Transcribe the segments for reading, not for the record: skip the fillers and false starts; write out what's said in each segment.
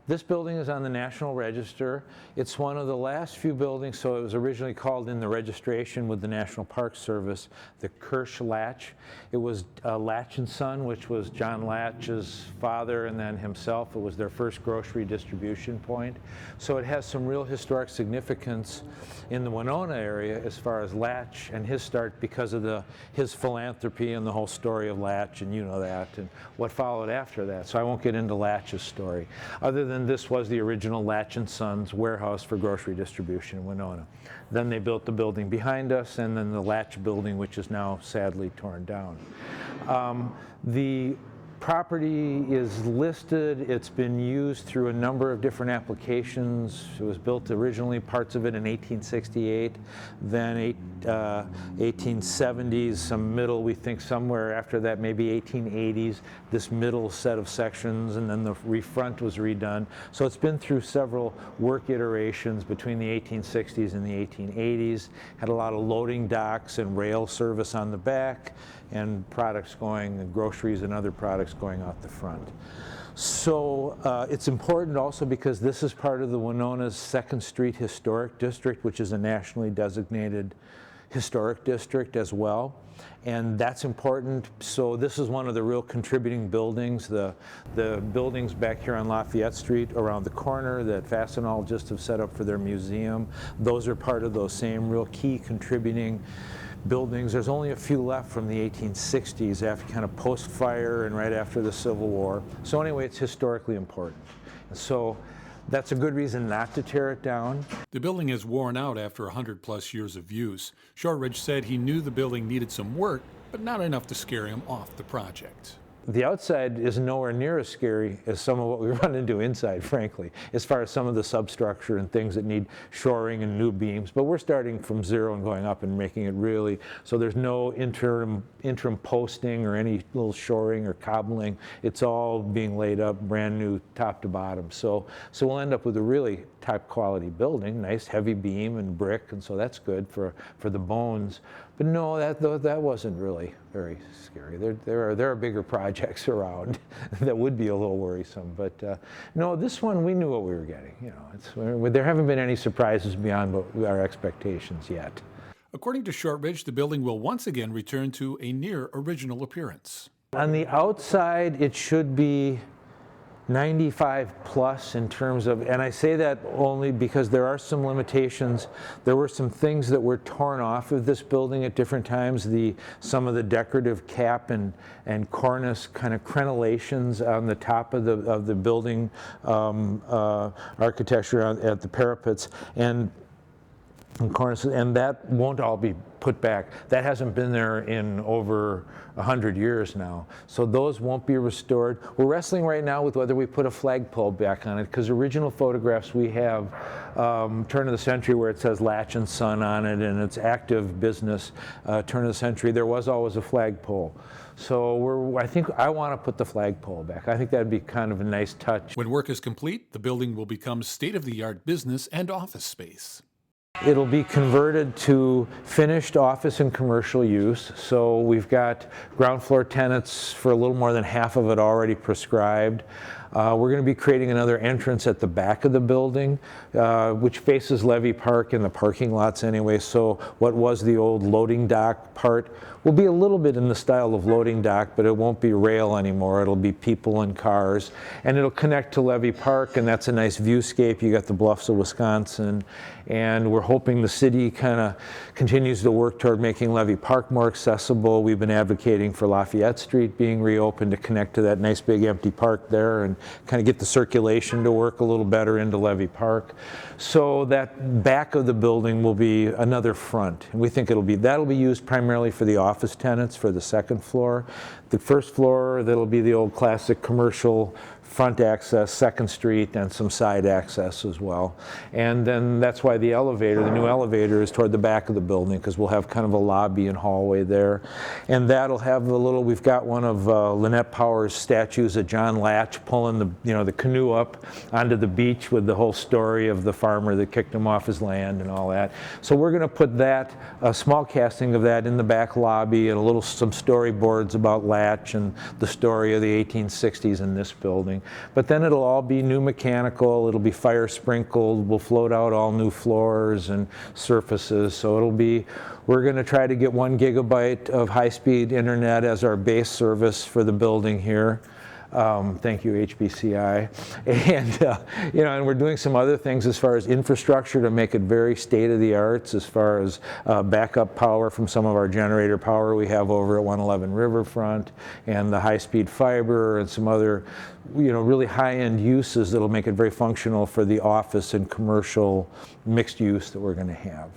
This building is on the National Register. It's one of the last few buildings, so it was originally called in the registration with the National Park Service, the Kirch-Latsch. It was Latch and Son, which was John Latch's father and then himself. It was their first grocery distribution point. So it has some real historic significance in the Winona area as far as Latch and his start because of his philanthropy and the whole story of Latch, and you know that, and what followed after that. So I won't get into Latch's story, other than this was the original Latch and Sons warehouse for grocery distribution in Winona. Then they built the building behind us, and then the Latch building, which is now sadly torn down. The property is listed. It's been used through a number of different applications. It was built originally, parts of it in 1868, then 1870s, some middle, we think somewhere after that, maybe 1880s, this middle set of sections, and then the front was redone. So it's been through several work iterations between the 1860s and the 1880s. Had a lot of loading docks and rail service on the back, and products going, groceries and other products going out the front. So it's important also because this is part of the Winona's 2nd Street Historic District, which is a nationally designated historic district as well. And that's important. So this is one of the real contributing buildings. The buildings back here on Lafayette Street around the corner that Fastenal just have set up for their museum, those are part of those same real key contributing buildings. There's only a few left from the 1860s, after kind of post-fire and right after the Civil War. So anyway, it's historically important. So that's a good reason not to tear it down. The building is worn out after 100+ years of use. Shortridge said he knew the building needed some work, but not enough to scare him off the project. The outside is nowhere near as scary as some of what we run into inside, frankly, as far as some of the substructure and things that need shoring and new beams. But we're starting from zero and going up and making it really, so there's no interim posting or any little shoring or cobbling. It's all being laid up brand new top to bottom. So we'll end up with a really top quality building, nice heavy beam and brick, and so that's good for the bones. But no, that wasn't really very scary. There are bigger projects around that would be a little worrisome. But no, this one we knew what we were getting. You know, there haven't been any surprises beyond our expectations yet. According to Shortridge, the building will once again return to a near original appearance. On the outside, it should be 95+ in terms of, and I say that only because there are some limitations. There were some things that were torn off of this building at different times. Some of the decorative cap and cornice kind of crenellations on the top of the building architecture at the parapets and cornices, and that won't all be put back. That hasn't been there in over 100 years now. So those won't be restored. We're wrestling right now with whether we put a flagpole back on it, because original photographs we have, turn of the century, where it says Latch and Son on it and it's active business, turn of the century, there was always a flagpole. So I think I want to put the flagpole back. I think that'd be kind of a nice touch. When work is complete, the building will become state-of-the-art business and office space. It'll be converted to finished office and commercial use. So we've got ground floor tenants for a little more than half of it already prescribed. We're going to be creating another entrance at the back of the building, which faces Levy Park and the parking lots anyway. So what was the old loading dock part will be a little bit in the style of loading dock, but it won't be rail anymore. It'll be people and cars, and it'll connect to Levy Park, and that's a nice viewscape. You got the bluffs of Wisconsin, and we're hoping the city kind of continues to work toward making Levy Park more accessible. We've been advocating for Lafayette Street being reopened to connect to that nice big empty park there and kind of get the circulation to work a little better into Levy Park. So that back of the building will be another front, and we think that'll be used primarily for the office tenants for the second floor. The first floor, that'll be the old classic commercial front access, 2nd Street, and some side access as well. And then that's why the new elevator is toward the back of the building, because we'll have kind of a lobby and hallway there. And that'll have we've got one of Lynette Power's statues of John Latch pulling the canoe up onto the beach with the whole story of the farmer that kicked him off his land and all that. So we're going to put a small casting of that in the back lobby, and some storyboards about Latch and the story of the 1860s in this building. building. But then it'll all be new mechanical, it'll be fire sprinkled, we'll float out all new floors and surfaces. So we're going to try to get 1 gigabyte of high-speed internet as our base service for the building here. Thank you, HBCI. And, and we're doing some other things as far as infrastructure to make it very state-of-the-art as far as backup power from some of our generator power we have over at 111 Riverfront, and the high-speed fiber and some other, really high-end uses that'll make it very functional for the office and commercial mixed use that we're going to have.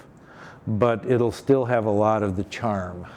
But it'll still have a lot of the charm